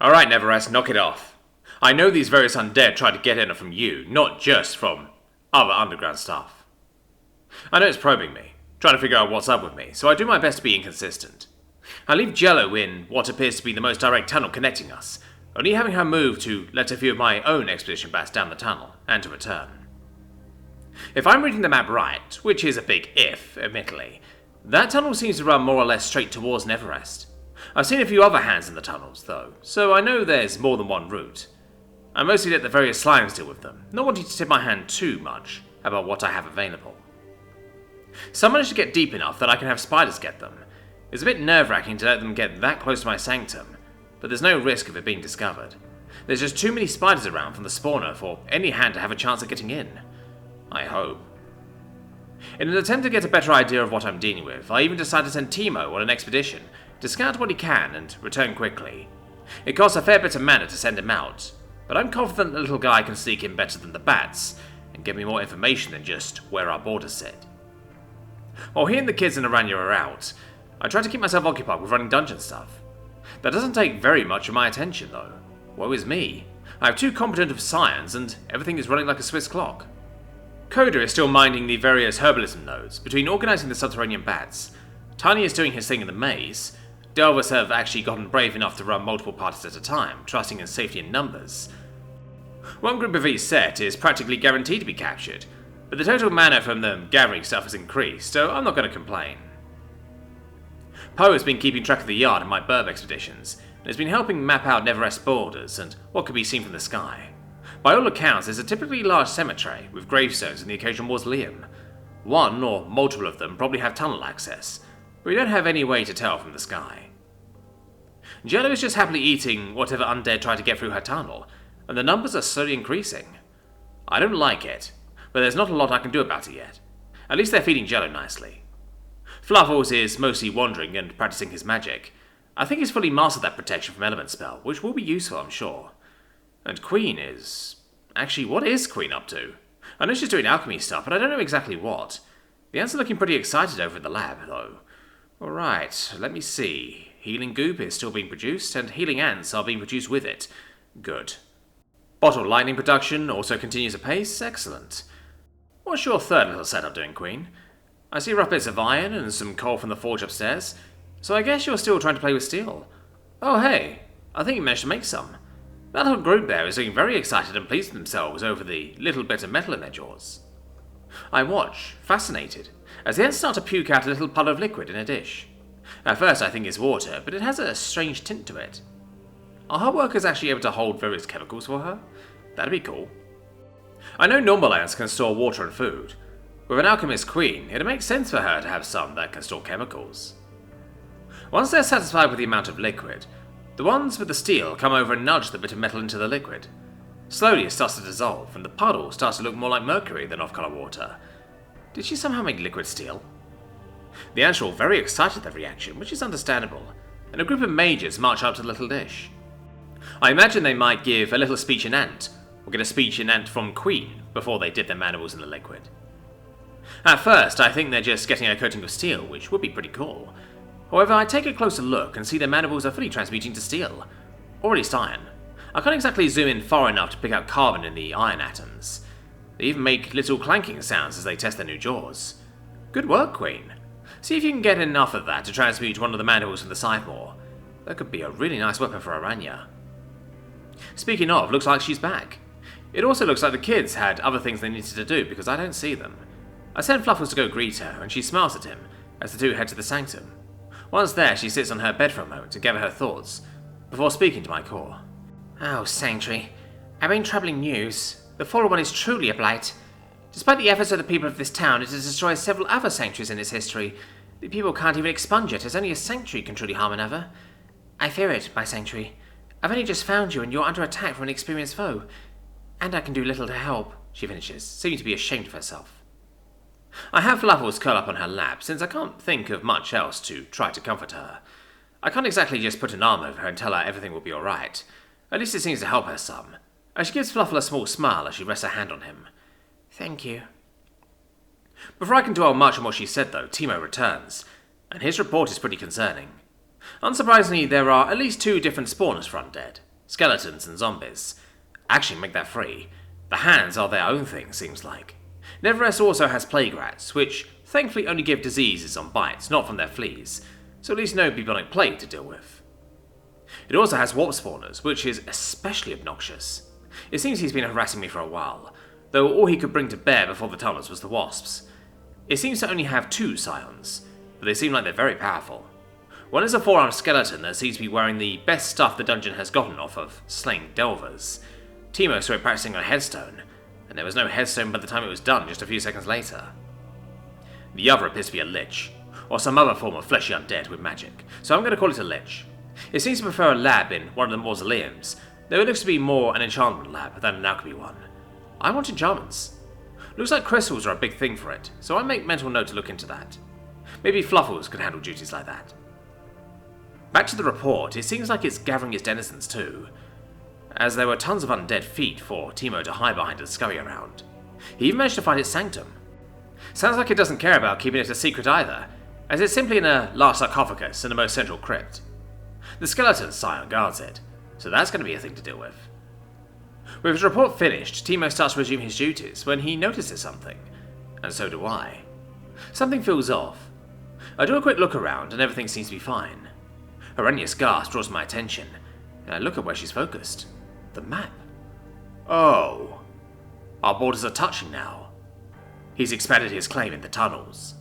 Alright, Neverest, knock it off. I know these various undead tried to get in from you, not just from other underground stuff. I know it's probing me, trying to figure out what's up with me, so I do my best to be inconsistent. I leave Jello in what appears to be the most direct tunnel connecting us, only having her move to let a few of my own expedition bats down the tunnel, and to return. If I'm reading the map right, which is a big if, admittedly, that tunnel seems to run more or less straight towards Neverest. I've seen a few other hands in the tunnels, though, so I know there's more than one route. I mostly let the various slimes deal with them, not wanting to tip my hand too much about what I have available. Some managed to get deep enough that I can have spiders get them. It's a bit nerve-wracking to let them get that close to my sanctum, but there's no risk of it being discovered. There's just too many spiders around from the spawner for any hand to have a chance of getting in. I hope. In an attempt to get a better idea of what I'm dealing with, I even decided to send Timo on an expedition to scout what he can and return quickly. It costs a fair bit of mana to send him out, but I'm confident the little guy can sneak in better than the bats and give me more information than just where our borders sit. While he and the kids in Aranya are out, I try to keep myself occupied with running dungeon stuff. That doesn't take very much of my attention though. Woe is me. I have 2 competent of science and everything is running like a Swiss clock. Coda is still minding the various herbalism nodes between organising the subterranean bats. Tiny is doing his thing in the maze. Delvers have actually gotten brave enough to run multiple parties at a time, trusting in safety in numbers. One group of each set is practically guaranteed to be captured, but the total mana from them gathering stuff has increased, so I'm not going to complain. Poe has been keeping track of the yard in my burb expeditions, and has been helping map out Neverest borders and what can be seen from the sky. By all accounts, there's a typically large cemetery with gravestones and the occasional mausoleum. One or multiple of them probably have tunnel access, but we don't have any way to tell from the sky. Jello is just happily eating whatever undead try to get through her tunnel, and the numbers are slowly increasing. I don't like it, but there's not a lot I can do about it yet. At least they're feeding Jello nicely. Fluffles is mostly wandering and practicing his magic. I think he's fully mastered that protection from element spell, which will be useful, I'm sure. And Queen is... Actually, what is Queen up to? I know she's doing alchemy stuff, but I don't know exactly what. The ants are looking pretty excited over at the lab, though. Alright, let me see. Healing goop is still being produced, and healing ants are being produced with it. Good. Bottle lightning production also continues apace. Excellent. What's your third little setup doing, Queen? I see rough bits of iron and some coal from the forge upstairs, so I guess you're still trying to play with steel. Oh hey, I think you managed to make some. That little group there is looking very excited and pleased with themselves over the little bit of metal in their jaws. I watch, fascinated, as the ants start to puke out a little puddle of liquid in a dish. At first I think it's water, but it has a strange tint to it. Are her workers actually able to hold various chemicals for her? That'd be cool. I know normal ants can store water and food. With an alchemist queen, it makes sense for her to have some that can store chemicals. Once they're satisfied with the amount of liquid, the ones with the steel come over and nudge the bit of metal into the liquid. Slowly it starts to dissolve, and the puddle starts to look more like mercury than off-colour water. Did she somehow make liquid steel? The ants are all very excited at their reaction, which is understandable, and a group of mages march up to the little dish. I imagine they might give a little speech in ant, or get a speech in ant from Queen, before they dip their mandibles in the liquid. At first, I think they're just getting a coating of steel, which would be pretty cool. However, I take a closer look and see their mandibles are fully transmuting to steel, or at least iron. I can't exactly zoom in far enough to pick out carbon in the iron atoms. They even make little clanking sounds as they test their new jaws. Good work, Queen. See if you can get enough of that to transmute one of the mandibles from the Scythemore. That could be a really nice weapon for Aranya. Speaking of, looks like she's back. It also looks like the kids had other things they needed to do because I don't see them. I send Fluffles to go greet her, and she smiles at him as the two head to the sanctum. Once there, she sits on her bed for a moment to gather her thoughts, before speaking to my core. Oh, Sanctuary. I bring troubling news. The Fallen One is truly a blight. Despite the efforts of the people of this town, it has destroyed several other sanctuaries in its history. The people can't even expunge it, as only a sanctuary can truly harm another. I fear it, my Sanctuary. I've only just found you, and you're under attack from an experienced foe. And I can do little to help, she finishes, seeming to be ashamed of herself. I have Fluffles curl up on her lap, since I can't think of much else to try to comfort her. I can't exactly just put an arm over her and tell her everything will be alright. At least it seems to help her some. As she gives Fluffle a small smile as she rests her hand on him. Thank you. Before I can dwell much on what she said, though, Timo returns, and his report is pretty concerning. Unsurprisingly, there are at least 2 different spawners for undead. skeletons and zombies. Actually, make that free. The hands are their own thing, seems like. Nevertheless also has plague rats, which thankfully only give diseases on bites, not from their fleas, so at least no bubonic plague to deal with. It also has warp spawners, which is especially obnoxious. It seems he's been harassing me for a while, though all he could bring to bear before the tunnels was the wasps. It seems to only have 2 scions, but they seem like they're very powerful. One is a 4-armed skeleton that seems to be wearing the best stuff the dungeon has gotten off of slaying delvers. Teemo saw it practicing on a headstone, and there was no headstone by the time it was done just a few seconds later. The other appears to be a lich, or some other form of fleshy undead with magic, so I'm going to call it a lich. It seems to prefer a lab in one of the mausoleums, though it looks to be more an enchantment lab than an alchemy one. I want enchantments. Looks like crystals are a big thing for it, so I make mental note to look into that. Maybe Fluffles could handle duties like that. Back to the report, it seems like it's gathering its denizens too, as there were tons of undead feet for Teemo to hide behind and scurry around. He even managed to find its sanctum. Sounds like it doesn't care about keeping it a secret either, as it's simply in a large sarcophagus in the most central crypt. The skeleton scion guards it, so that's going to be a thing to deal with. With his report finished, Teemo starts to resume his duties when he notices something, and so do I. Something feels off. I do a quick look around and everything seems to be fine. Horrendous gasp draws my attention, and I look at where she's focused. The map. Oh. Our borders are touching now. He's expanded his claim in the tunnels.